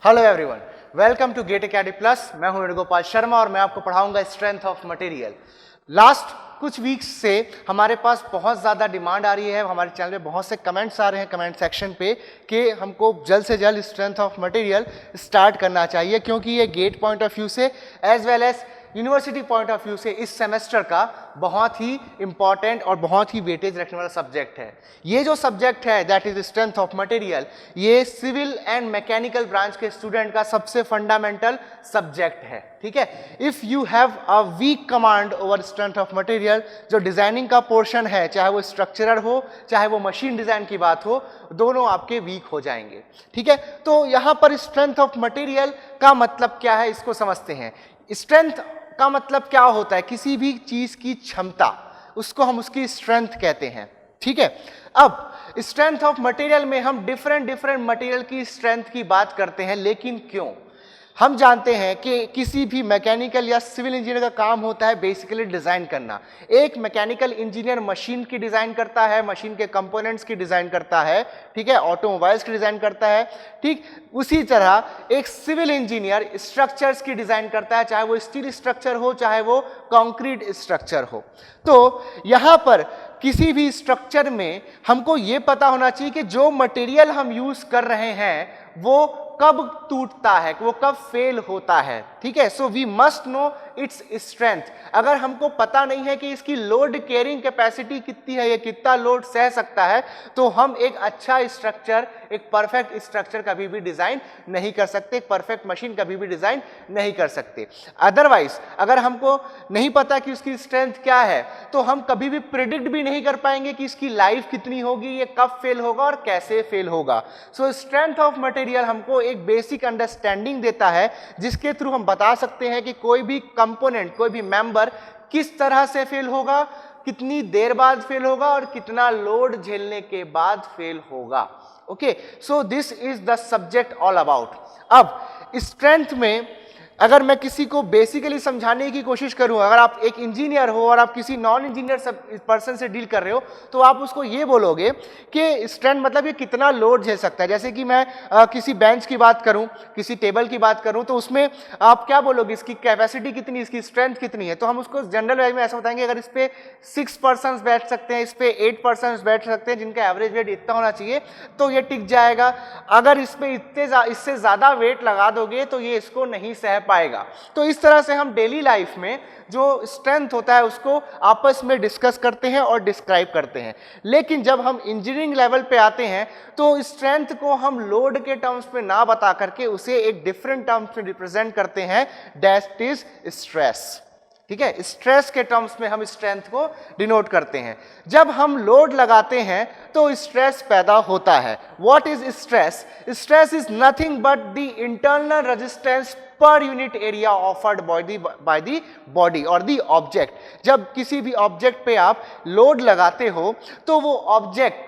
Hello everyone, welcome to GATE academy plus. मैं हूं वेणुगोपाल शर्मा और मैं आपको पढ़ाऊंगा स्ट्रेंथ ऑफ मटेरियल। लास्ट कुछ वीक्स से हमारे पास बहुत ज़्यादा डिमांड आ रही है, हमारे चैनल पे बहुत से कमेंट्स आ रहे हैं कमेंट सेक्शन पे कि हमको जल्द से जल्द स्ट्रेंथ ऑफ मटेरियल स्टार्ट करना चाहिए, क्योंकि ये गेट पॉइंट ऑफ व्यू से as well as university point of view से इस सेमेस्टर का बहुत ही इंपॉर्टेंट और बहुत ही वेटेज रखने वाला सब्जेक्ट है। ये जो सब्जेक्ट है that is strength of material, ये सिविल एंड मैकेनिकल ब्रांच के स्टूडेंट का सबसे फंडामेंटल सब्जेक्ट है। ठीक है, if you have a weak command over strength of material, जो डिजाइनिंग का पोर्शन है, चाहे वो स्ट्रक्चरल हो चाहे वो मशीन डिजाइन की बात हो, दोनों आपके वीक हो जाएंगे। ठीक है, तो यहां पर स्ट्रेंथ ऑफ मटेरियल का मतलब क्या है इसको समझते हैं। स्ट्रेंथ का मतलब क्या होता है? किसी भी चीज की क्षमता, उसको हम उसकी स्ट्रेंथ कहते हैं। ठीक है, अब स्ट्रेंथ ऑफ मटेरियल में हम डिफरेंट मटेरियल की स्ट्रेंथ की बात करते हैं, लेकिन क्यों? हम जानते हैं कि किसी भी मैकेनिकल या सिविल इंजीनियर का काम होता है बेसिकली डिजाइन करना। एक मैकेनिकल इंजीनियर मशीन की डिजाइन करता है, मशीन के कंपोनेंट्स की डिजाइन करता है, ठीक है, ऑटोमोबाइल्स की डिजाइन करता है। ठीक उसी तरह एक सिविल इंजीनियर स्ट्रक्चर्स की डिजाइन करता है, चाहे वो स्टील स्ट्रक्चर हो चाहे वो कंक्रीट स्ट्रक्चर हो। तो यहां पर किसी भी स्ट्रक्चर में हमको ये पता होना चाहिए कि जो मटेरियल हम यूज कर रहे हैं वो कब टूटता है, वो कब फेल होता है। ठीक है, so we must know its strength. अगर हमको पता नहीं है कि इसकी लोड कैरिंग कैपेसिटी कितनी है, ये कितना लोड सह सकता है, तो हम एक अच्छा स्ट्रक्चर, एक परफेक्ट स्ट्रक्चर कभी भी डिजाइन नहीं कर सकते, एक परफेक्ट मशीन कभी भी डिजाइन नहीं कर सकते। अदरवाइज अगर हमको नहीं पता कि उसकी स्ट्रेंथ क्या है, तो हम कभी भी प्रिडिक्ट भी नहीं कर पाएंगे कि इसकी लाइफ कितनी होगी, ये कब फेल होगा और कैसे फेल होगा। सो स्ट्रेंथ ऑफ मटेरियल हमको एक बेसिक अंडरस्टैंडिंग देता है, जिसके थ्रू हम बता सकते हैं कि कोई भी कंपोनेंट, कोई भी मेंबर किस तरह से फेल होगा, कितनी देर बाद फेल होगा और कितना लोड झेलने के बाद फेल होगा। Okay, so this is the subject all about. अब स्ट्रेंथ में अगर मैं किसी को बेसिकली समझाने की कोशिश करूं, अगर आप एक इंजीनियर हो और आप किसी नॉन इंजीनियर पर्सन से डील कर रहे हो, तो आप उसको ये बोलोगे कि स्ट्रेंथ मतलब ये कितना लोड झेल सकता है। जैसे कि मैं किसी बेंच की बात करूं, किसी टेबल की बात करूं, तो उसमें आप क्या बोलोगे, इसकी कैपेसिटी कितनी, इसकी स्ट्रेंथ कितनी है। तो हम उसको जनरल वेज में ऐसा बताएंगे, अगर इस पे 6 पर्सन बैठ सकते हैं, इस पे 8 पर्सन बैठ सकते हैं, जिनका एवरेज वेट इतना होना चाहिए, तो ये टिक जाएगा। अगर इस पे इससे ज्यादा वेट लगा दोगे तो ये इसको नहीं सह पाएगा। तो इस तरह से हम डेली लाइफ में जो स्ट्रेंथ होता है उसको आपस में डिस्कस करते हैं और डिस्क्राइब करते हैं। लेकिन जब हम इंजीनियरिंग लेवल पे आते हैं तो स्ट्रेंथ को हम लोड के टर्म्स में ना बता करके उसे एक डिफरेंट टर्म्स में रिप्रेजेंट करते हैं, दैट इज स्ट्रेस। ठीक है, स्ट्रेस के टर्म्स में हम स्ट्रेंथ को डिनोट करते हैं। जब हम लोड लगाते हैं तो स्ट्रेस पैदा होता है। What is stress? Stress is nothing but the internal resistance पर unit area offered by the body और द ऑब्जेक्ट। जब किसी भी ऑब्जेक्ट पे आप लोड लगाते हो तो वो ऑब्जेक्ट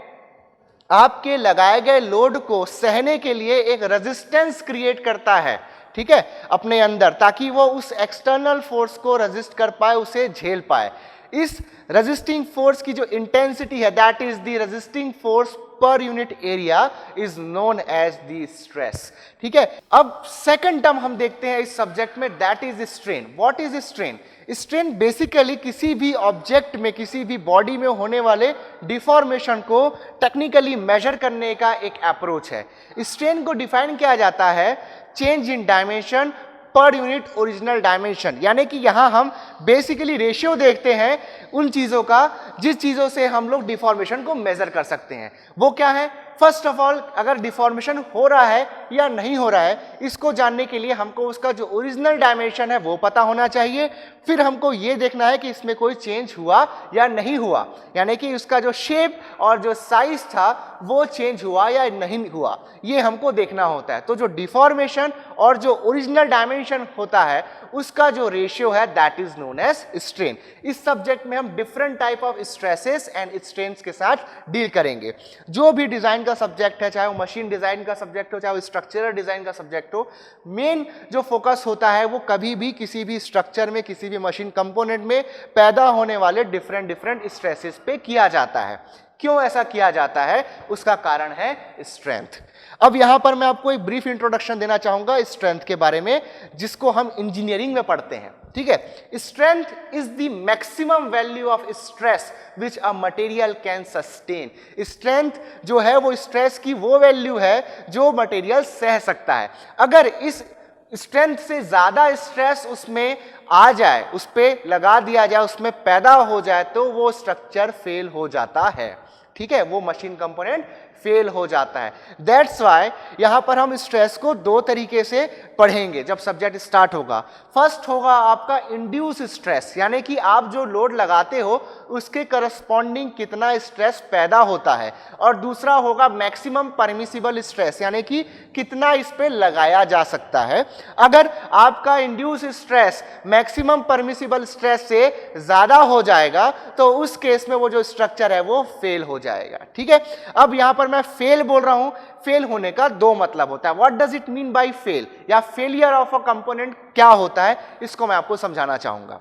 आपके लगाए गए लोड को सहने के लिए एक रेजिस्टेंस क्रिएट करता है, ठीक है, अपने अंदर, ताकि वो उस एक्सटर्नल फोर्स को रेजिस्ट कर पाए, उसे झेल पाए। इस रेजिस्टिंग फोर्स की जो इंटेंसिटी है, that is the resisting force per unit area is known as the stress. ठीक है, अब सेकंड टर्म हम देखते हैं इस सब्जेक्ट में, that is strain. What is strain? Strain basically किसी भी ऑब्जेक्ट में, किसी भी बॉडी में होने वाले डिफॉर्मेशन को टेक्निकली मेजर करने का एक अप्रोच है। स्ट्रेन को डिफाइन किया जाता है change in dimension per unit original dimension, यानी कि यहां हम बेसिकली रेशियो देखते हैं उन चीजों का जिस चीजों से हम लोग डिफॉर्मेशन को मेजर कर सकते हैं। वो क्या है? फर्स्ट ऑफ ऑल, अगर डिफॉर्मेशन हो रहा है या नहीं हो रहा है, इसको जानने के लिए हमको उसका जो ओरिजिनल डायमेंशन है वो पता होना चाहिए। फिर हमको ये देखना है कि इसमें कोई चेंज हुआ या नहीं हुआ, यानी कि उसका जो शेप और जो साइज था वो चेंज हुआ या नहीं हुआ, ये हमको देखना होता है। तो जो डिफॉर्मेशन और जो ओरिजिनल डायमेंशन होता है उसका जो रेशियो है, that is known as strain. इस सब्जेक्ट में हम different type of stresses and strains के साथ डील करेंगे। जो भी डिजाइन का सब्जेक्ट है, चाहे वो मशीन डिजाइन का सब्जेक्ट हो, चाहे वो स्ट्रक्चरल डिजाइन का सब्जेक्ट हो, मेन जो फोकस होता है वो कभी भी किसी भी स्ट्रक्चर में, किसी भी मशीन कंपोनेंट में पैदा होने वाले डिफरेंट स्ट्रेसेस पे किया जाता है। क्यों ऐसा किया जाता है? उसका कारण है स्ट्रेंथ। अब यहां पर मैं आपको एक ब्रीफ इंट्रोडक्शन देना चाहूंगा स्ट्रेंथ के बारे में, जिसको हम इंजीनियरिंग में पढ़ते हैं, ठीक है। Strength is the maximum value of stress which a material can sustain. Strength जो है वो स्ट्रेस की वो वैल्यू है जो मटेरियल सह सकता है। अगर इस स्ट्रेंथ से ज्यादा स्ट्रेस उसमें आ जाए, उस पर लगा दिया जाए, उसमें पैदा हो जाए, तो वो स्ट्रक्चर फेल हो जाता है, ठीक है, वो मशीन कंपोनेंट फेल हो जाता है। दैट्स वाई यहां पर हम स्ट्रेस को दो तरीके से पढ़ेंगे जब सब्जेक्ट स्टार्ट होगा। फर्स्ट होगा आपका इंड्यूस स्ट्रेस, यानी कि आप जो लोड लगाते हो उसके करस्पॉन्डिंग कितना स्ट्रेस पैदा होता है, और दूसरा होगा मैक्सिमम परमिसिबल स्ट्रेस, यानी कि कितना इस पे लगाया जा सकता है। अगर आपका induce stress maximum permissible stress से ज्यादा हो जाएगा तो उस केस में वो जो स्ट्रक्चर है वो फेल हो जाएगा, ठीक है। अब यहां पर मैं फेल बोल रहा हूं, फेल होने का दो मतलब होता है। What does it mean by fail, या फेलियर ऑफ अ कंपोनेंट क्या होता है, इसको मैं आपको समझाना चाहूंगा।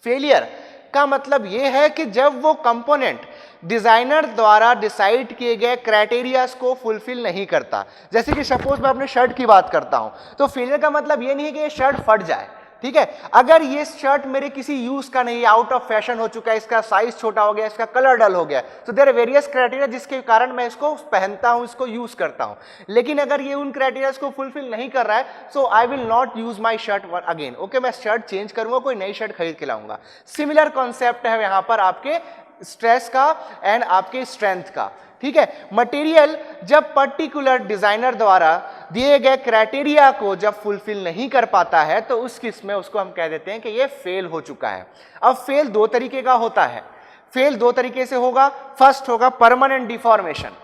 फेलियर का मतलब यह है कि जब वो कंपोनेंट डिजाइनर द्वारा डिसाइड किए गए क्राइटेरियाज को फुलफिल नहीं करता। जैसे कि सपोज मैं अपने शर्ट की बात करता हूं, तो फेलियर का मतलब यह नहीं है कि ये शर्ट फट जाए, ठीक है। अगर ये शर्ट मेरे किसी यूज का नहीं, आउट ऑफ फैशन हो चुका है, इसका साइज छोटा हो गया, इसका कलर डल हो गया, तो देयर आर वेरियस क्राइटेरिया जिसके कारण मैं इसको पहनता हूं, इसको यूज करता हूं। लेकिन अगर ये उन क्राइटेरियाज को फुलफिल नहीं कर रहा है, so I will not use my shirt again, okay, मैं शर्ट चेंज करूंगा, कोई नई शर्ट खरीद के लाऊंगा। सिमिलर कॉन्सेप्ट है यहां पर आपके स्ट्रेस का एंड आपके स्ट्रेंथ का, ठीक है। मटेरियल जब पर्टिकुलर डिजाइनर द्वारा दिए गए क्राइटेरिया को जब फुलफिल नहीं कर पाता है तो उस केस में उसको हम कह देते हैं कि ये फेल हो चुका है। अब फेल दो तरीके का होता है, फेल दो तरीके से होगा। फर्स्ट होगा परमानेंट डिफॉर्मेशन।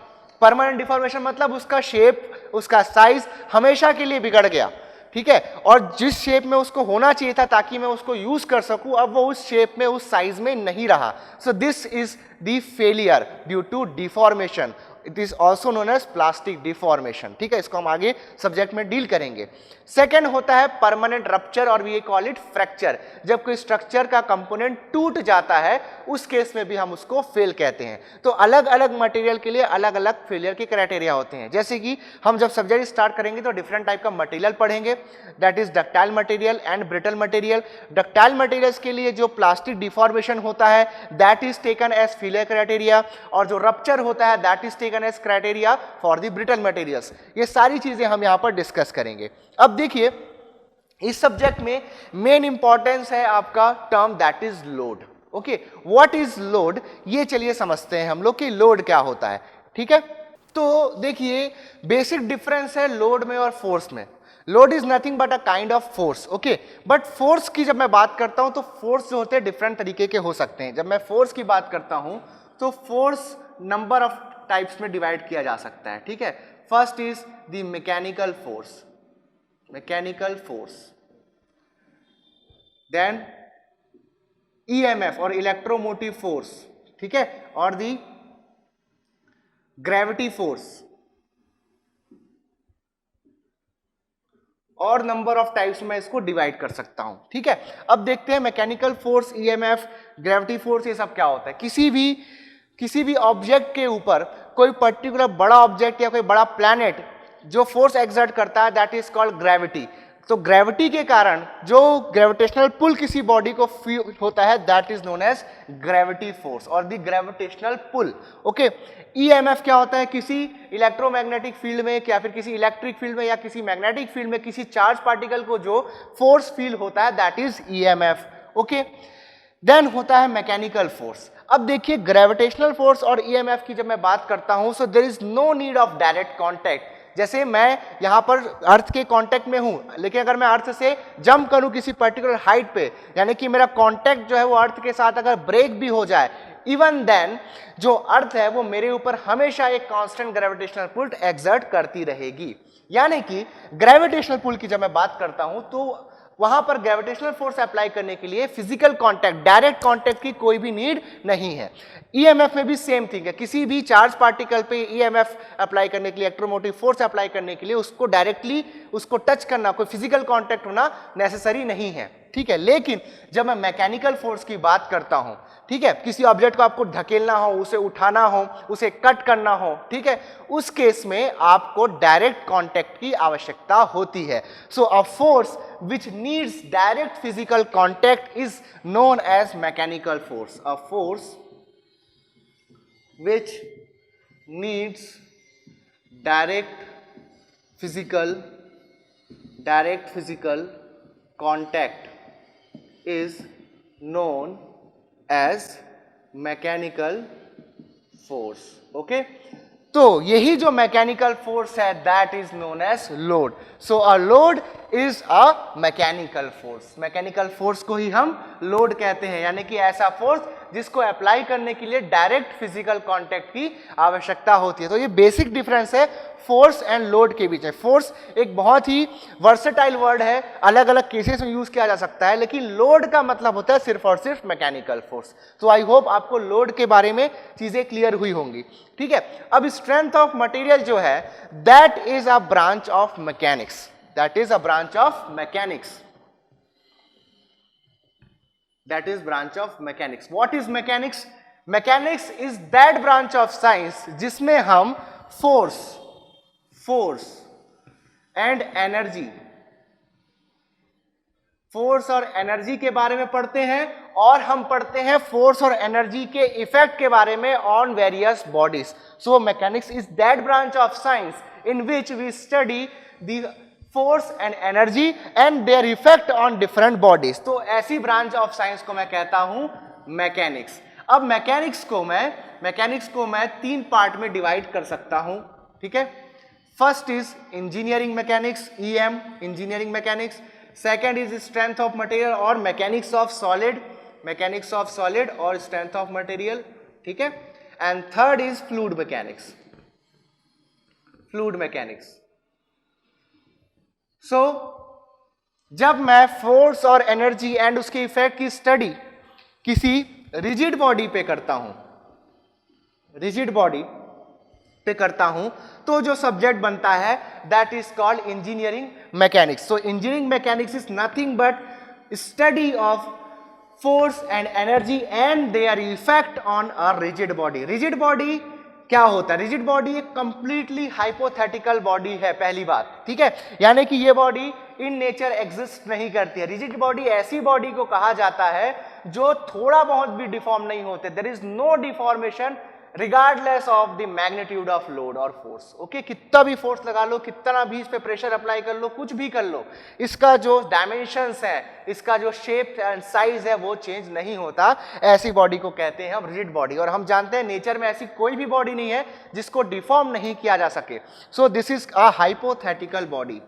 परमानेंट डिफॉर्मेशन मतलब उसका शेप, उसका साइज हमेशा के लिए बिगड़ गया, ठीक है, और जिस शेप में उसको होना चाहिए था ताकि मैं उसको यूज कर सकूं, अब वो उस शेप में, उस साइज में नहीं रहा। So this is the failure due to deformation. It is also known as plastic deformation, ठीक है, इसको हम आगे सब्जेक्ट में डील करेंगे। सेकेंड होता है परमानेंट रप्चर और वी कॉल इट फ्रैक्चर। जब कोई स्ट्रक्चर का कंपोनेंट टूट जाता है उस केस में भी हम उसको फेल कहते हैं। तो अलग अलग मटेरियल के लिए अलग अलग फेलियर के क्राइटेरिया होते हैं। जैसे कि हम जब सब्जेक्ट स्टार्ट करेंगे तो डिफरेंट टाइप का मटेरियल पढ़ेंगे, that is ductile material and brittle material. Ductile materials के लिए जो प्लास्टिक डिफॉर्मेशन होता है that is taken as failure criteria, और जो रप्चर होता है that is taken as criteria for the brittle materials. ये सारी चीजें हम यहां पर डिस्कस करेंगे। अब देखिए इस सब्जेक्ट में मेन इंपॉर्टेंस है आपका term that is load, okay. What is load, ये चलिए समझते हैं हम लोग कि लोड क्या होता है, ठीक है। तो देखिए बेसिक डिफरेंस है लोड में और फोर्स में। Load is nothing but a kind of force, okay. But force की जब मैं बात करता हूं तो फोर्स जो होते हैं डिफरेंट तरीके के हो सकते हैं। जब मैं फोर्स की बात करता हूं तो फोर्स नंबर ऑफ टाइप्स में डिवाइड किया जा सकता है, ठीक है। First is the mechanical force, mechanical force, then EMF और इलेक्ट्रोमोटिव फोर्स, ठीक है, और दी ग्रेविटी फोर्स, और नंबर ऑफ टाइप्स में इसको डिवाइड कर सकता हूं, ठीक है। अब देखते हैं mechanical force, EMF, gravity force, ये सब क्या होता है। किसी भी ऑब्जेक्ट के ऊपर कोई पर्टिकुलर बड़ा ऑब्जेक्ट या कोई बड़ा प्लैनेट जो फोर्स एक्सर्ट करता है दैट इज कॉल्ड ग्रेविटी। तो ग्रेविटी के कारण जो ग्रेविटेशनल पुल किसी बॉडी को फील होता है that is known as gravity force और the gravitational pull, okay. EMF क्या होता है, किसी इलेक्ट्रोमैग्नेटिक फील्ड में या फिर किसी इलेक्ट्रिक फील्ड में या किसी मैग्नेटिक फील्ड में किसी चार्ज पार्टिकल को जो फोर्स फील होता है that is EMF, okay. Then होता है मैकेनिकल फोर्स। अब देखिए ग्रेविटेशनल फोर्स और ईएमएफ की जब मैं बात करता हूं so there is no need of direct contact. जैसे मैं यहां पर अर्थ के कांटेक्ट में हूं, लेकिन अगर मैं अर्थ से जंप करूं किसी पर्टिकुलर हाइट पे, यानी कि मेरा कांटेक्ट जो है वो अर्थ के साथ अगर ब्रेक भी हो जाए, इवन देन जो अर्थ है वो मेरे ऊपर हमेशा एक कांस्टेंट ग्रेविटेशनल पुल एक्सर्ट करती रहेगी। यानी कि ग्रेविटेशनल पुल की जब मैं बात करता हूं तो वहां पर ग्रेविटेशनल फोर्स अप्लाई करने के लिए फिजिकल कांटेक्ट, डायरेक्ट कांटेक्ट की कोई भी नीड नहीं है। ईएमएफ में भी सेम थिंग है, किसी भी चार्ज पार्टिकल पे ईएमएफ अप्लाई करने के लिए, इलेक्ट्रोमोटिव फोर्स अप्लाई करने के लिए उसको डायरेक्टली उसको टच करना, कोई फिजिकल कांटेक्ट होना नेसेसरी नहीं है, ठीक है। लेकिन जब मैं मैकेनिकल फोर्स की बात करता हूं, ठीक है, किसी ऑब्जेक्ट को आपको धकेलना हो, उसे उठाना हो, उसे कट करना हो, ठीक है, उस केस में आपको डायरेक्ट कांटेक्ट की आवश्यकता होती है। So a force which needs direct physical contact is known as mechanical force. A force which needs direct physical contact is known as mechanical force. Okay, तो यही जो मैकेनिकल फोर्स है that is known as load. So a load is a mechanical force. Mechanical force को ही हम load कहते हैं, यानी कि ऐसा फोर्स जिसको अप्लाई करने के लिए डायरेक्ट फिजिकल कांटेक्ट की आवश्यकता होती है. तो ये बेसिक डिफरेंस है फोर्स एंड लोड के बीच में. फोर्स एक बहुत ही वर्सेटाइल वर्ड है, अलग अलग केसेस में यूज किया जा सकता है, लेकिन लोड का मतलब होता है सिर्फ और सिर्फ मैकेनिकल फोर्स. तो आई होप आपको लोड के बारे में चीजें क्लियर हुई होंगी. ठीक है, अब स्ट्रेंथ ऑफ मटेरियल जो है that is a branch of mechanics. That is a branch of mechanics. That is branch of mechanics. What is mechanics? Mechanics is that branch of science जिसमें हम force and energy, फोर्स और energy के बारे में पढ़ते हैं, और हम पढ़ते हैं फोर्स और एनर्जी के इफेक्ट के बारे में on various bodies. So mechanics is that branch of science in which we study the force and energy and their effect on different bodies. तो ऐसी ब्रांच ऑफ साइंस को मैं कहता हूं मैकेनिक्स. अब मैकेनिक्स को मैं 3 पार्ट में डिवाइड कर सकता हूं. ठीक है, first is engineering mechanics, EM engineering mechanics. Second is strength of material और मैकेनिक्स ऑफ सॉलिड और स्ट्रेंथ ऑफ मटेरियल. ठीक है, and third is fluid mechanics. So जब मैं फोर्स और एनर्जी एंड उसके इफेक्ट की स्टडी किसी रिजिड बॉडी पे करता हूं, तो जो सब्जेक्ट बनता है that is called engineering mechanics. So engineering mechanics is nothing but study of force and energy and their effect on a rigid body. Rigid body क्या होता है? रिजिड बॉडी एक कंप्लीटली हाइपोथेटिकल बॉडी है, पहली बात. ठीक है, यानी कि ये बॉडी इन नेचर एग्जिस्ट नहीं करती है. रिजिड बॉडी ऐसी बॉडी को कहा जाता है जो थोड़ा बहुत भी डिफॉर्म नहीं होते. There is no deformation regardless of the magnitude of load और फोर्स. ओके, कितना भी फोर्स लगा लो, कितना भी इस पे प्रेशर अप्लाई कर लो, कुछ भी कर लो, इसका जो डायमेंशंस है, इसका जो शेप एंड साइज है वो चेंज नहीं होता. ऐसी बॉडी को कहते हैं हम रिजिड बॉडी. और हम जानते हैं नेचर में ऐसी कोई भी बॉडी नहीं है जिसको डिफॉर्म नहीं किया जा सके. सो this is a hypothetical body.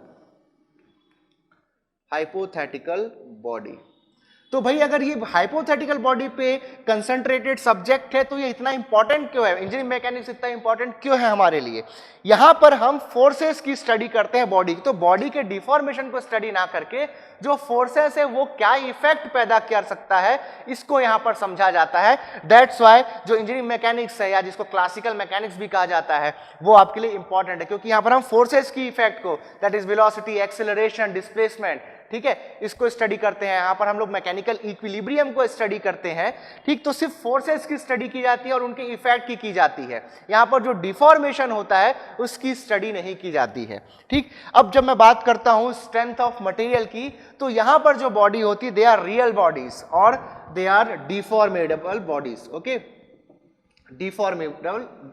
तो भाई अगर ये हाइपोथेटिकल बॉडी पे कंसंट्रेटेड सब्जेक्ट है तो ये इतना इंपॉर्टेंट क्यों है? इंजीनियरिंग मैकेनिक्स इतना इंपॉर्टेंट क्यों है हमारे लिए? यहां पर हम फोर्सेस की स्टडी करते हैं बॉडी की. तो बॉडी के डिफॉर्मेशन को स्टडी ना करके जो फोर्सेस है वो क्या इफेक्ट पैदा कर सकता है, इसको यहां पर समझा जाता है. दैट्स व्हाई जो इंजीनियरिंग मैकेनिक्स है या जिसको क्लासिकल मैकेनिक्स भी कहा जाता है वो आपके लिए इंपॉर्टेंट है, क्योंकि यहां पर हम फोर्सेस की इफेक्ट को, that is velocity, acceleration, displacement, ठीक है, इसको स्टडी करते हैं. यहां पर हम लोग मैकेनिकल इक्विलिब्रियम को स्टडी करते हैं. ठीक, तो सिर्फ फोर्सेस की स्टडी की जाती है और उनके इफेक्ट की जाती है. यहां पर जो डिफॉर्मेशन होता है उसकी स्टडी नहीं की जाती है. ठीक, अब जब मैं बात करता हूं स्ट्रेंथ ऑफ मटेरियल की, तो यहां पर जो बॉडी होती है दे आर रियल बॉडीज और they are deformable bodies. Okay,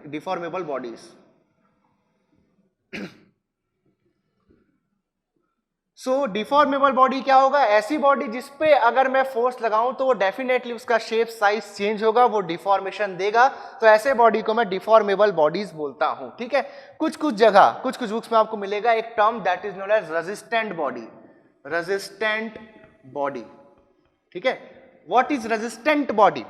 deformable bodies. So deformable body क्या होगा? ऐसी बॉडी जिसपे अगर मैं फोर्स लगाऊं तो वो डेफिनेटली उसका शेप साइज चेंज होगा, वो डिफॉर्मेशन देगा. तो ऐसे बॉडी को मैं डिफॉर्मेबल बॉडीज बोलता हूं. ठीक है, कुछ बुक्स में आपको मिलेगा एक term that is known as resistant body. ठीक है, what is resistant body?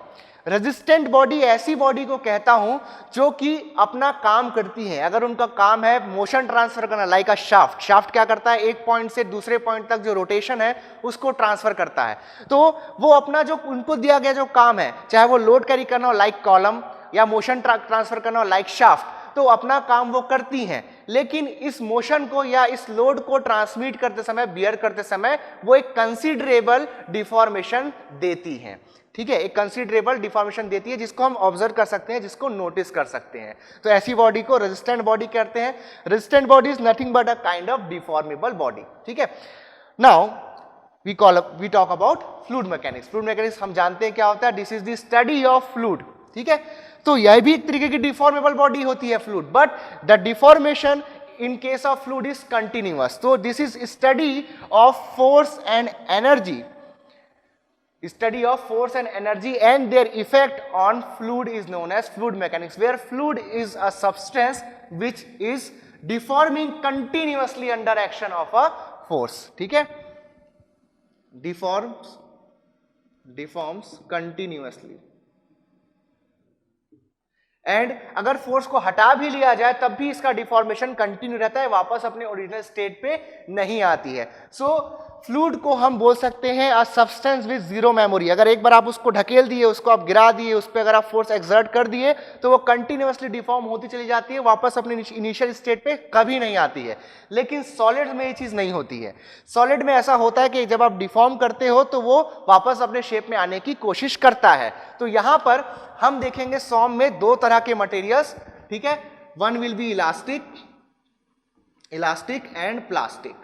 Resistant body ऐसी बॉडी को कहता हूं जो कि अपना काम करती है. अगर उनका काम है मोशन ट्रांसफर करना, लाइक अ शाफ्ट क्या करता है? एक पॉइंट से दूसरे पॉइंट तक जो रोटेशन है उसको ट्रांसफर करता है. तो वो अपना जो उनको दिया गया जो काम है, चाहे वो लोड कैरी करना हो लाइक कॉलम, या मोशन ट्रांसफर करना हो लाइक शाफ्ट, तो अपना काम वो करती हैं, लेकिन इस मोशन को या इस लोड को ट्रांसमिट करते समय, बियर करते समय वो एक कंसीडरेबल डिफॉर्मेशन देती हैं। ठीक है, एक कंसीडरेबल डिफॉर्मेशन देती है जिसको हम ऑब्जर्व कर सकते हैं, जिसको नोटिस कर सकते हैं। तो ऐसी बॉडी को रेजिस्टेंट बॉडी कहते हैं। Resistant body is nothing but a kind of deformable body. ठीक है, now we talk about fluid mechanics. Fluid mechanics हम जानते हैं क्या होता है, this is the study of fluid. ठीक है, तो यह भी एक तरीके की डिफॉर्मेबल बॉडी होती है fluid, but the deformation in case of fluid is continuous. So this is study of force and energy, study of force and energy and their effect on fluid is known as fluid mechanics, where fluid is a substance which is deforming continuously under action of a force. ठीक है, deforms continuously, and अगर force को हटा भी लिया जाए तब भी इसका डिफॉर्मेशन कंटिन्यू रहता है, वापस अपने ओरिजिनल स्टेट पे नहीं आती है। सो फ्लूइड को हम बोल सकते हैं a substance with zero memory. अगर एक बार आप उसको ढकेल दिए, उसको आप गिरा दिए, उस पर अगर आप फोर्स एक्सर्ट कर दिए तो वो कंटिन्यूअसली डिफॉर्म होती चली जाती है, वापस अपने इनिशियल स्टेट पे कभी नहीं आती है। लेकिन सॉलिड में ये चीज नहीं होती है। सॉलिड में ऐसा होता है कि जब आप डिफॉर्म करते हो तो वो वापस अपने शेप में आने की कोशिश करता है। तो यहां पर हम देखेंगे सॉम में दो तरह के मटेरियल्स। ठीक है, one will be elastic and plastic.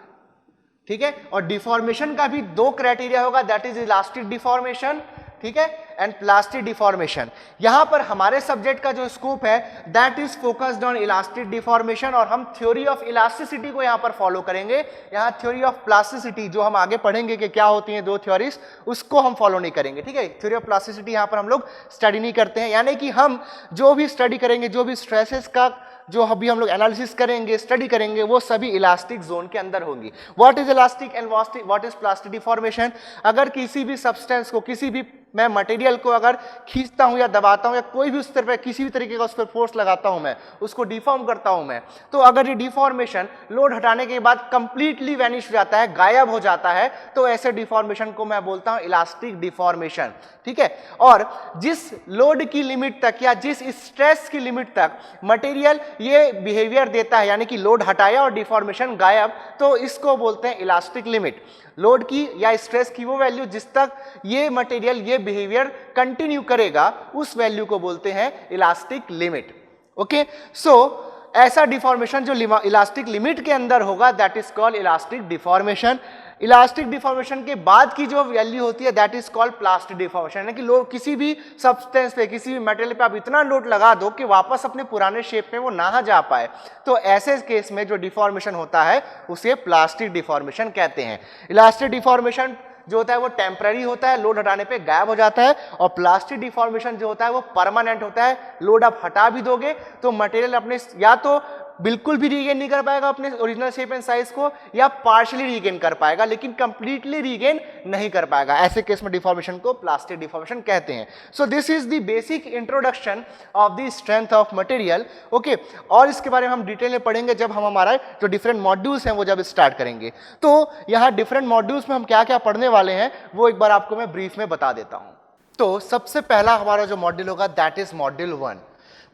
ठीक है, और डिफॉर्मेशन का भी दो क्राइटेरिया होगा, दैट इज इलास्टिक डिफॉर्मेशन, ठीक है, एंड प्लास्टिक डिफॉर्मेशन। यहां पर हमारे सब्जेक्ट का जो स्कोप है that is focused on elastic deformation, और हम थ्योरी ऑफ इलास्टिसिटी को यहां पर फॉलो करेंगे। यहां थ्योरी ऑफ प्लास्टिसिटी जो हम आगे पढ़ेंगे कि क्या होती हैं दो थ्योरीज, उसको हम फॉलो नहीं करेंगे। ठीक है, थ्योरी ऑफ प्लास्टिसिटी यहां पर हम लोग स्टडी नहीं करते हैं, यानी कि हम जो भी स्टडी करेंगे, जो भी स्ट्रेसेस का जो अभी हम लोग एनालिसिस करेंगे, स्टडी करेंगे, वो सभी इलास्टिक जोन के अंदर होंगी। What is elastic and what is plastic deformation? अगर किसी भी सब्सटेंस को, किसी भी मैं मटेरियल को अगर खींचता हूं या दबाता हूं या कोई भी उस तरह किसी भी तरीके का उस पर फोर्स लगाता हूं, मैं उसको डिफॉर्म करता हूं मैं, तो अगर ये डिफॉर्मेशन लोड हटाने के बाद कंप्लीटली वैनिश हो जाता है, गायब हो जाता है, तो ऐसे डिफॉर्मेशन को मैं बोलता हूं इलास्टिक डिफॉर्मेशन। ठीक है, और जिस लोड की लिमिट तक या जिस स्ट्रेस की लिमिट तक मटेरियल ये बिहेवियर देता है, यानी कि लोड हटाया और डिफॉर्मेशन गायब, तो इसको बोलते हैं इलास्टिक लिमिट। लोड की या स्ट्रेस की वो वैल्यू जिस तक ये मटेरियल ये बिहेवियर कंटिन्यू करेगा, उस वैल्यू को बोलते हैं इलास्टिक लिमिट। ओके, सो ऐसा डिफॉर्मेशन जो इलास्टिक लिमिट के अंदर होगा that is called elastic deformation. Elastic deformation के बाद की जो वैल्यू होती है that is called plastic deformation, यानी कि लोड किसी भी सब्सटेंस पे, किसी भी मटेरियल पे आप इतना लोड लगा दो कि वापस अपने पुराने शेप में वो ना जा पाए, तो ऐसे केस में जो डिफॉर्मेशन होता है उसे प्लास्टिक डिफॉर्मेशन कहते हैं। इलास्टिक डिफॉर्मेशन जो होता है वो टेम्पररी होता है, लोड हटाने पे गायब हो जाता है, और प्लास्टिक डिफॉर्मेशन जो होता है वो परमानेंट होता है। लोड आप हटा भी दोगे तो मटेरियल अपने या तो बिल्कुल भी रीगेन नहीं कर पाएगा अपने ओरिजिनल शेप एंड साइज को, या पार्शियली रीगेन कर पाएगा लेकिन कंप्लीटली रीगेन नहीं कर पाएगा। ऐसे केस में डिफॉर्मेशन को प्लास्टिक डिफॉर्मेशन कहते हैं। सो this is the basic introduction of the strength of material. Okay, और इसके बारे में हम डिटेल में पढ़ेंगे जब हम हमारा जो डिफरेंट मॉड्यूल्स हैं वो जब स्टार्ट करेंगे। तो यहाँ डिफरेंट मॉड्यूल्स में हम क्या क्या पढ़ने वाले हैं वो एक बार आपको मैं ब्रीफ में बता देता हूँ। तो सबसे पहला हमारा जो मॉड्यूल होगा दैट इज मॉड्यूल 1।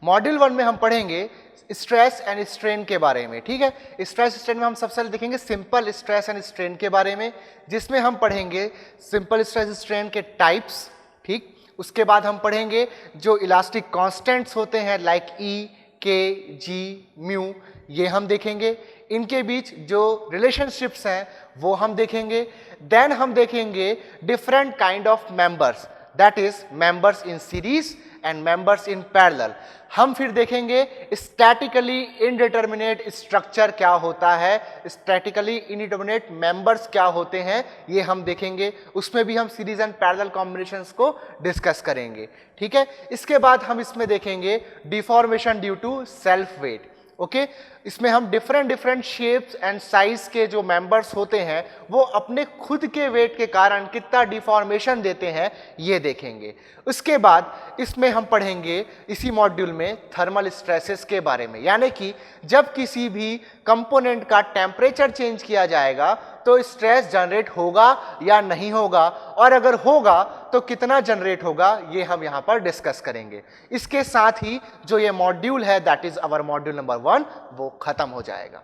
मॉड्यूल 1 में हम पढ़ेंगे स्ट्रेस एंड स्ट्रेन के बारे में। ठीक है, स्ट्रेस स्ट्रेन में हम सबसे पहले देखेंगे सिंपल स्ट्रेस एंड स्ट्रेन के बारे में, जिसमें हम पढ़ेंगे सिंपल स्ट्रेस स्ट्रेन के टाइप्स। ठीक, उसके बाद हम पढ़ेंगे जो इलास्टिक कांस्टेंट्स होते हैं लाइक ई, के, जी, म्यू, ये हम देखेंगे। इनके बीच जो रिलेशनशिप्स हैं वो हम देखेंगे। देन हम देखेंगे different kind of members, that is members in series and members in parallel. हम फिर देखेंगे स्टैटिकली इनडिटर्मिनेट स्ट्रक्चर क्या होता है, स्टैटिकली इनडिटर्मिनेट मेंबर्स क्या होते हैं, ये हम देखेंगे। उसमें भी हम सीरीज एंड पैरेलल कॉम्बिनेशंस को डिस्कस करेंगे। ठीक है, इसके बाद हम इसमें देखेंगे deformation due to self weight. Okay, इसमें हम डिफरेंट शेप्स एंड साइज के जो मेंबर्स होते हैं वो अपने खुद के वेट के कारण कितना डिफॉर्मेशन देते हैं ये देखेंगे। उसके बाद इसमें हम पढ़ेंगे इसी मॉड्यूल में थर्मल स्ट्रेसेस के बारे में, यानी कि जब किसी भी कंपोनेंट का टेम्परेचर चेंज किया जाएगा तो स्ट्रेस जनरेट होगा या नहीं होगा, और अगर होगा तो कितना जनरेट होगा, ये हम यहां पर डिस्कस करेंगे। इसके साथ ही जो ये मॉड्यूल है that is our module number 1 वो खत्म हो जाएगा।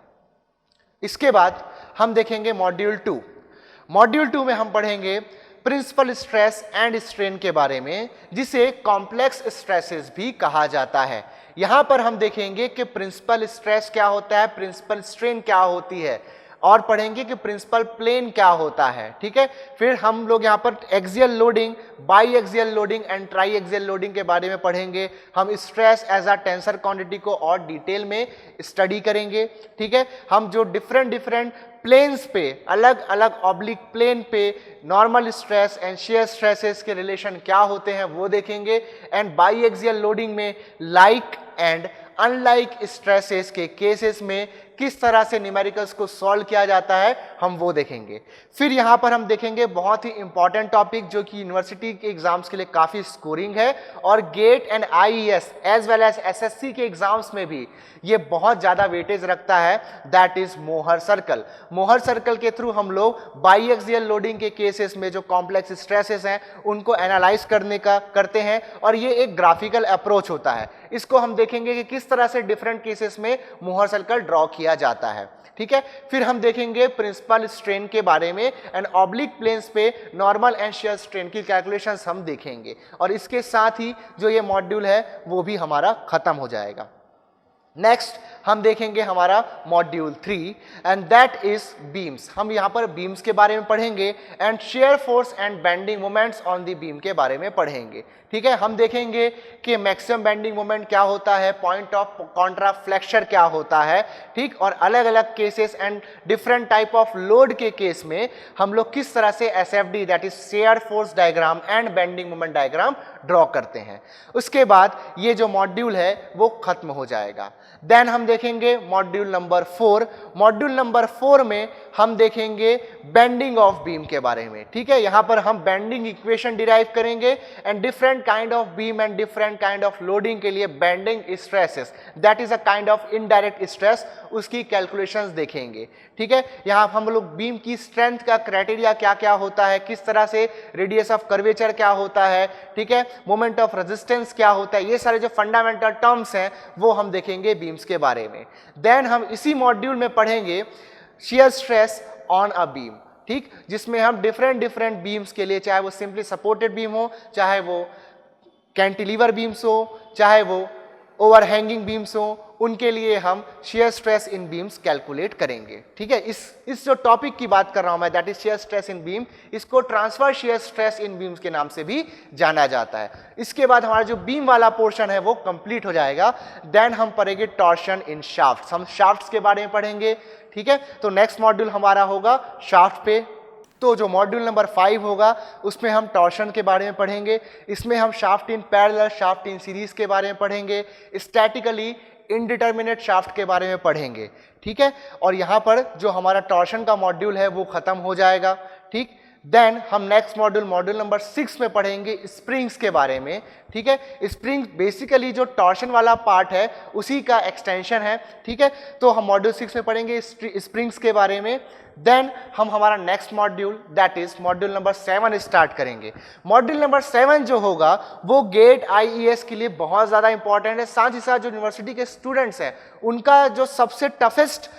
इसके बाद हम देखेंगे मॉड्यूल 2। मॉड्यूल 2 में हम पढ़ेंगे प्रिंसिपल स्ट्रेस एंड स्ट्रेन के बारे में, जिसे कॉम्प्लेक्स स्ट्रेसेस भी कहा जाता है। यहां पर हम देखेंगे कि प्रिंसिपल स्ट्रेस क्या होता है, प्रिंसिपल स्ट्रेन क्या होती है, और पढ़ेंगे कि प्रिंसिपल प्लेन क्या होता है। ठीक है, फिर हम लोग यहाँ पर axial loading, biaxial loading and triaxial loading के बारे में पढ़ेंगे। हम stress as a tensor quantity को और डिटेल में स्टडी करेंगे। ठीक है, हम जो डिफरेंट प्लेन्स पे, अलग अलग ऑब्लिक प्लेन पे normal stress and shear stresses के रिलेशन क्या होते हैं वो देखेंगे। एंड बाई एक्सियल लोडिंग में लाइक एंड अनलाइक स्ट्रेसेस के केसेस में किस तरह से न्यूमेरिकल्स को सॉल्व किया जाता है हम वो देखेंगे। फिर यहाँ पर हम देखेंगे बहुत ही इंपॉर्टेंट टॉपिक जो कि यूनिवर्सिटी के एग्जाम्स के लिए काफ़ी स्कोरिंग है, और GATE and IES as well as SSC के एग्जाम्स में भी ये बहुत ज़्यादा वेटेज रखता है, that is Mohr circle. Mohr circle के थ्रू हम लोग बाई एक्सियल लोडिंग के केसेस में जो कॉम्प्लेक्स स्ट्रेसेस हैं उनको एनालाइज करते हैं, और ये एक ग्राफिकल अप्रोच होता है। इसको हम देखेंगे कि किस तरह से डिफरेंट केसेस में मोहर सर्कल ड्रॉ किया जाता है। ठीक है, फिर हम देखेंगे प्रिंसिपल स्ट्रेन के बारे में एंड ऑब्लिक प्लेन्स पे नॉर्मल एंड शेयर स्ट्रेन की कैलकुलेशंस हम देखेंगे, और इसके साथ ही जो ये मॉड्यूल है वो भी हमारा खत्म हो जाएगा। नेक्स्ट हम देखेंगे हमारा module 3 and that is beams. हम यहाँ पर बीम्स के बारे में पढ़ेंगे and shear force and bending moments on the beam के बारे में पढ़ेंगे। ठीक है, हम देखेंगे कि मैक्सिमम बेंडिंग मोमेंट क्या होता है, पॉइंट ऑफ कॉन्ट्राफ्लेक्शन क्या होता है, ठीक, और अलग अलग cases and different type of load के केस में हम लोग किस तरह से SFD that is shear force diagram and bending moment diagram draw करते हैं। उसके बाद ये जो मॉड्यूल है वो खत्म हो जाएगा। देन हम देखेंगे मॉड्यूल नंबर 4। मॉड्यूल नंबर 4 में हम देखेंगे बेंडिंग ऑफ बीम के बारे में। ठीक है, यहां पर हम बेंडिंग इक्वेशन डिराइव करेंगे and different kind of beam and different kind of loading के लिए bending stresses that is a kind of indirect stress, उसकी कैलकुलेशंस देखेंगे। ठीक है, यहां हम लोग बीम की स्ट्रेंथ का क्राइटेरिया क्या क्या होता है, किस तरह से रेडियस ऑफ कर्वेचर क्या होता है, ठीक है, मोमेंट ऑफ रेजिस्टेंस क्या होता है, ये सारे जो फंडामेंटल टर्म्स हैं वो हम देखेंगे बीम्स के बारे में। देन हम इसी मॉड्यूल में पढ़ेंगे shear stress on a beam, ठीक, जिसमें हम डिफरेंट बीम्स के लिए, चाहे वो सिंपली सपोर्टेड बीम हो, चाहे वो कैंटिलीवर बीम्स हो, चाहे वो ओवरहैंगिंग बीम्स हो, उनके लिए हम shear stress in beams calculate करेंगे। ठीक है, इस जो टॉपिक की बात कर रहा हूं मैं that is shear stress in beam, इसको transfer shear stress in beams के नाम से भी जाना जाता है। इसके बाद हमारा जो बीम वाला पोर्शन है वो कंप्लीट हो जाएगा। देन हम पढ़ेंगे टॉर्शन इन शाफ्ट्स, हम शाफ्ट्स के बारे में पढ़ेंगे। ठीक है, तो नेक्स्ट मॉड्यूल हमारा होगा शाफ्ट पे। तो जो मॉड्यूल नंबर 5 होगा उसमें हम टॉर्शन के बारे में पढ़ेंगे। इसमें हम shaft in parallel, shaft in series के बारे में पढ़ेंगे, स्टैटिकली इनडिटर्मिनेट शाफ्ट के बारे में पढ़ेंगे। ठीक है, और यहाँ पर जो हमारा टॉर्शन का मॉड्यूल है वो खत्म हो जाएगा। ठीक, देन हम नेक्स्ट मॉड्यूल नंबर 6 में पढ़ेंगे स्प्रिंग्स के बारे में। ठीक है, स्प्रिंग बेसिकली जो टॉर्शन वाला पार्ट है उसी का एक्सटेंशन है। ठीक है, तो हम मॉड्यूल 6 में पढ़ेंगे स्प्रिंग्स के बारे में। देन हम हमारा next module that is module number 7 start करेंगे। मॉड्यूल नंबर 7 जो होगा वो गेट आईईएस के लिए बहुत ज़्यादा इंपॉर्टेंट है, साथ ही साथ जो यूनिवर्सिटी के स्टूडेंट्स हैं उनका जो सबसे टफेस्ट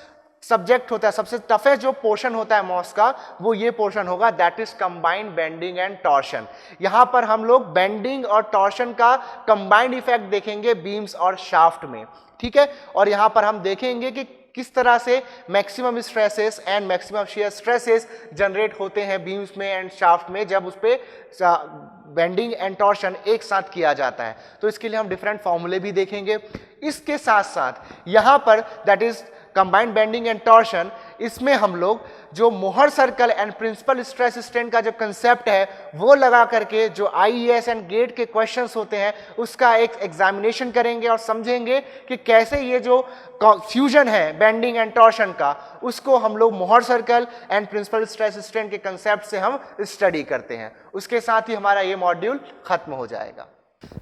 सब्जेक्ट होता है, सबसे टफेस्ट जो पोर्शन होता है मॉस का, वो ये पोर्शन होगा that is combined bending and torsion. यहां पर हम लोग बेंडिंग और टॉर्शन का कंबाइंड इफेक्ट देखेंगे बीम्स और शाफ्ट में। ठीक है, और यहां पर हम देखेंगे कि किस तरह से maximum stresses and maximum shear stresses generate होते हैं बीम्स में एंड शाफ्ट में जब उस पर बेंडिंग एंड टॉर्शन एक साथ किया जाता है। तो इसके लिए हम डिफरेंट फॉर्मूले भी देखेंगे। इसके साथ साथ यहाँ पर that is combined bending and torsion, इसमें हम लोग जो Mohr circle and principal stress strain का जो कंसेप्ट है वो लगा करके जो आईईएस एंड गेट के क्वेश्चंस होते हैं उसका एक एग्जामिनेशन करेंगे और समझेंगे कि कैसे ये जो फ्यूजन है बेंडिंग एंड टॉर्शन का उसको हम लोग Mohr circle and principal stress strain के कंसेप्ट से हम स्टडी करते हैं। उसके साथ ही हमारा ये मॉड्यूल खत्म हो जाएगा।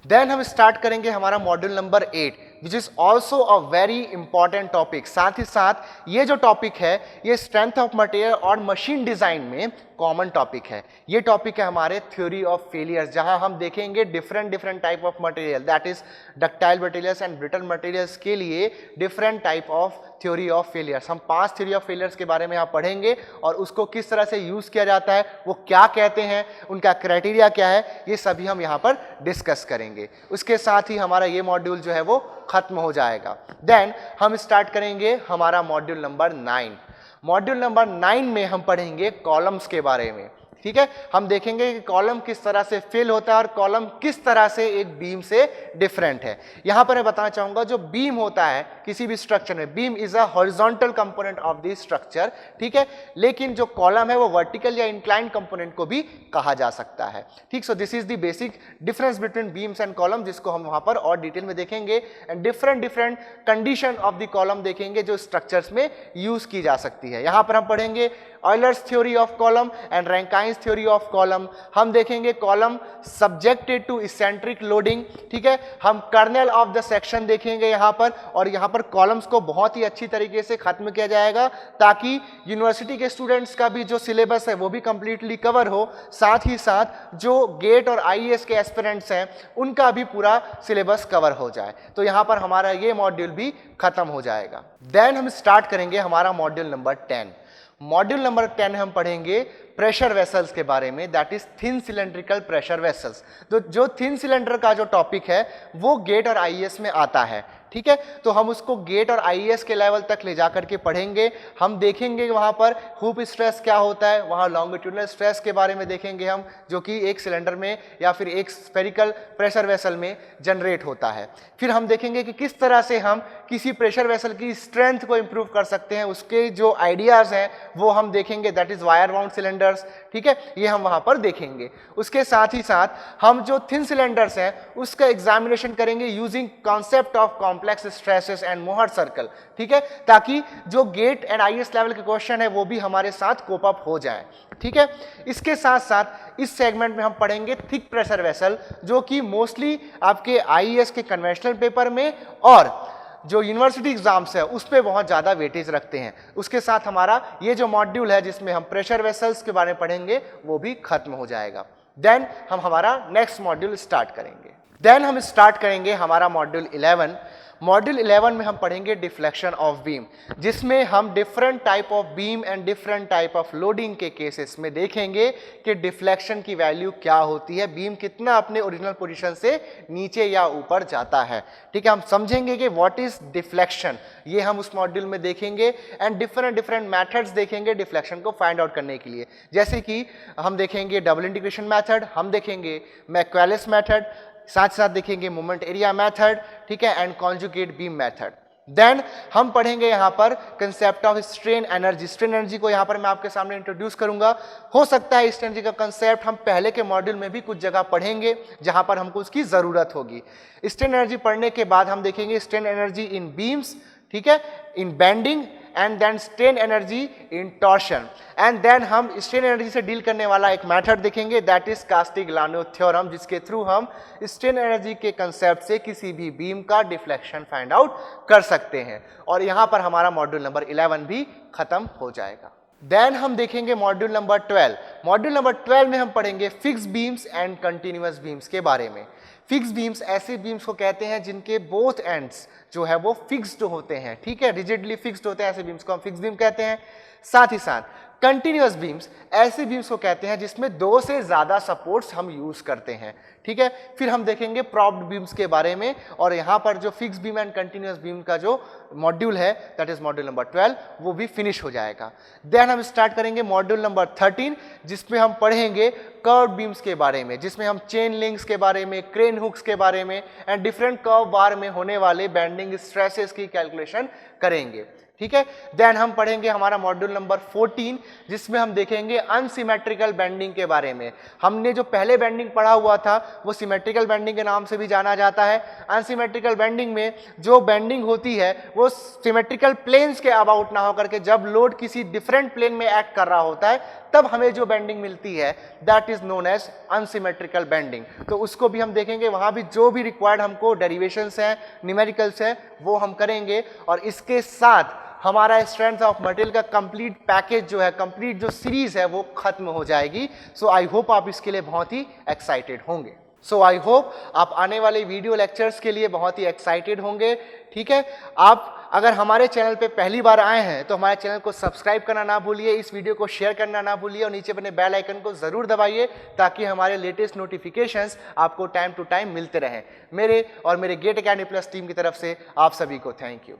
देन हम स्टार्ट करेंगे हमारा module number 8 which is also a very important topic. साथ ही साथ ये जो टॉपिक है ये स्ट्रेंथ ऑफ मटेरियल और मशीन डिजाइन में कॉमन टॉपिक है। ये टॉपिक है हमारे थ्योरी ऑफ फेलियर्स, जहां हम देखेंगे different type of material that is ductile materials and brittle materials के लिए different type of theory of failures. हम 5 थ्योरी ऑफ फेलियर्स के बारे में यहाँ पढ़ेंगे और उसको किस तरह से यूज किया जाता है, वो क्या कहते हैं, उनका क्राइटेरिया क्या है, ये सभी हम यहाँ पर डिस्कस करेंगे। उसके साथ ही हमारा ये मॉड्यूल जो है वो खत्म हो जाएगा। देन हम स्टार्ट करेंगे हमारा मॉड्यूल नंबर 9। मॉड्यूल नंबर 9 में हम पढ़ेंगे कॉलम्स के बारे में। ठीक है, हम देखेंगे कि कॉलम किस तरह से फिल होता है और कॉलम किस तरह से एक बीम से डिफरेंट है। यहां पर मैं बताना चाहूंगा जो बीम होता है किसी भी स्ट्रक्चर में, beam is a horizontal component of the structure, ठीक है, लेकिन जो कॉलम है वो वर्टिकल या इंक्लाइंड कंपोनेंट को भी कहा जा सकता है। ठीक, सो this is the basic difference between beams and column, जिसको हम वहां पर और डिटेल में देखेंगे and different condition of the column देखेंगे जो स्ट्रक्चर्स में यूज की जा सकती है। यहां पर हम पढ़ेंगे Euler's theory of column and Rankine's theory of column. हम देखेंगे column subjected to eccentric loading, ठीक है, हम कर्नल ऑफ द सेक्शन देखेंगे यहां पर, और यहां पर कॉलम्स को बहुत ही अच्छी तरीके से खत्म किया जाएगा ताकि यूनिवर्सिटी के स्टूडेंट्स का भी जो सिलेबस है वो भी कंप्लीटली कवर हो, साथ ही साथ जो गेट और आईएएस के एस्पिरेंट्स हैं उनका भी पूरा सिलेबस कवर हो जाए। तो यहां पर हमारा ये मॉड्यूल भी खत्म हो जाएगा। देन हम स्टार्ट करेंगे हमारा मॉड्यूल नंबर 10। मॉड्यूल नंबर 10 हम पढ़ेंगे प्रेशर वेसल्स के बारे में, that is thin cylindrical pressure vessels. तो जो थिन सिलेंडर का जो टॉपिक है वो गेट और आईएएस में आता है। ठीक है, तो हम उसको गेट और आईएएस के लेवल तक ले जाकर के पढ़ेंगे। हम देखेंगे वहां पर हुप स्ट्रेस क्या होता है, वहां लॉन्गिट्यूडनल स्ट्रेस के बारे में देखेंगे हम, जो कि एक सिलेंडर में या फिर एक स्फेरिकल प्रेशर वेसल में जनरेट होता है। फिर हम देखेंगे कि किस तरह से हम किसी प्रेशर वेसल की स्ट्रेंथ को इंप्रूव कर सकते हैं, उसके जो आइडियाज हैं वो हम देखेंगे, that is wire bound cylinders. ठीक है, ये हम वहां पर देखेंगे। उसके साथ ही साथ हम जो थिन सिलेंडर्स हैं उसका एग्जामिनेशन करेंगे using concept of complex stresses and Mohr circle. ठीक है, ताकि जो गेट एंड आईएएस लेवल के क्वेश्चन है वो भी हमारे साथ कोप अप हो जाए। ठीक है, इसके साथ साथ इस सेगमेंट में हम पढ़ेंगे थिक प्रेशर वेसल, जो कि मोस्टली आपके आईएएस के कन्वेंशनल पेपर में और जो यूनिवर्सिटी एग्जाम्स है उस पर बहुत ज़्यादा वेटेज रखते हैं। उसके साथ हमारा ये जो मॉड्यूल है जिसमें हम प्रेशर वेसल्स के बारे में पढ़ेंगे वो भी खत्म हो जाएगा। देन हम हमारा नेक्स्ट मॉड्यूल स्टार्ट करेंगे। देन हम स्टार्ट करेंगे हमारा मॉड्यूल 11। मॉड्यूल 11 में हम पढ़ेंगे डिफ्लेक्शन ऑफ बीम, जिसमें हम different type of beam and different type of loading के केसेस में देखेंगे कि डिफ्लेक्शन की वैल्यू क्या होती है, बीम कितना अपने ओरिजिनल पोजीशन से नीचे या ऊपर जाता है। ठीक है, हम समझेंगे कि व्हाट इज डिफ्लेक्शन, ये हम उस मॉड्यूल में देखेंगे एंड डिफरेंट मेथड्स देखेंगे डिफ्लेक्शन को फाइंड आउट करने के लिए, जैसे कि हम देखेंगे डबल इंटीग्रेशन मेथड, हम देखेंगे मैक्वेलिस मेथड, साथ साथ देखेंगे मोमेंट एरिया मेथड, ठीक है, and conjugate beam method. Then हम पढ़ेंगे यहाँ पर concept of strain energy. Strain energy को यहाँ पर मैं आपके सामने इंट्रोड्यूस करूंगा। हो सकता है स्ट्रेन एनर्जी का कंसेप्ट हम पहले के मॉड्यूल में भी कुछ जगह पढ़ेंगे जहां पर हमको उसकी जरूरत होगी। स्ट्रेन एनर्जी पढ़ने के बाद हम देखेंगे स्ट्रेन एनर्जी इन बीम्स, ठीक है, in bending, and then strain energy in torsion, and then हम स्ट्रेन एनर्जी से डील करने वाला एक मेथड देखेंगे दैट इज कास्टिग्लिआनो थ्योरम, जिसके थ्रू हम स्ट्रेन एनर्जी के कंसेप्ट से किसी भी बीम का डिफ्लेक्शन फाइंड आउट कर सकते हैं। और यहां पर हमारा मॉड्यूल नंबर 11 भी खत्म हो जाएगा। देन हम देखेंगे मॉड्यूल नंबर 12। मॉड्यूल नंबर 12 में हम पढ़ेंगे fix beams and continuous beams के बारे में। फिक्स बीम्स ऐसे बीम्स को कहते हैं जिनके बोथ एंड्स जो है वो फिक्स्ड होते हैं, ठीक है, रिजिडली फिक्स्ड होते हैं, ऐसे बीम्स को हम फिक्स बीम कहते हैं। साथ ही साथ कंटिन्यूअस बीम्स ऐसे बीम्स को कहते हैं जिसमें 2 से ज्यादा सपोर्ट्स हम यूज करते हैं। ठीक है, फिर हम देखेंगे प्रॉप्ड बीम्स के बारे में, और यहाँ पर जो fix beam and continuous beam का जो मॉड्यूल है दैट इज मॉड्यूल नंबर 12, वो भी फिनिश हो जाएगा। देन हम स्टार्ट करेंगे मॉड्यूल नंबर 13, जिसमें हम पढ़ेंगे कर्व बीम्स के बारे में, जिसमें हम चेन लिंक्स के बारे में, क्रेन हुक्स के बारे में एंड डिफरेंट कर्व बार में होने वाले बेंडिंग स्ट्रेसेस की कैलकुलेशन करेंगे। ठीक है। देन हम पढ़ेंगे हमारा मॉड्यूल नंबर 14, जिसमें हम देखेंगे अनसिमेट्रिकल बेंडिंग के बारे में। हमने जो पहले बेंडिंग पढ़ा हुआ था वो सिमेट्रिकल बेंडिंग के नाम से भी जाना जाता है। अनसिमेट्रिकल बेंडिंग में जो बेंडिंग होती है वो सिमेट्रिकल प्लेन्स के अबाउट ना होकर के जब लोड किसी डिफरेंट प्लेन में एक्ट कर रहा होता है तब हमें जो बेंडिंग मिलती है that is known as unsymmetrical bending. तो उसको भी हम देखेंगे, वहां भी जो भी रिक्वायर्ड हमको डेरिवेशंस हैं, न्यूमेरिकल्स हैं, वो हम करेंगे। और इसके साथ हमारा स्ट्रेंथ ऑफ मटेरियल का कंप्लीट पैकेज जो है, कंप्लीट जो सीरीज है वो खत्म हो जाएगी। सो आई होप आप इसके लिए बहुत ही एक्साइटेड होंगे। सो आई होप आप आने वाले वीडियो लेक्चर्स के लिए बहुत ही एक्साइटेड होंगे। ठीक है, आप अगर हमारे चैनल पे पहली बार आए हैं तो हमारे चैनल को सब्सक्राइब करना ना भूलिए, इस वीडियो को शेयर करना ना भूलिए और नीचे बने बेल आइकन को जरूर दबाइए ताकि हमारे लेटेस्ट नोटिफिकेशंस आपको टाइम टू टाइम मिलते रहें। मेरे और मेरे गेट अकेडमी प्लस टीम की तरफ से आप सभी को थैंक यू।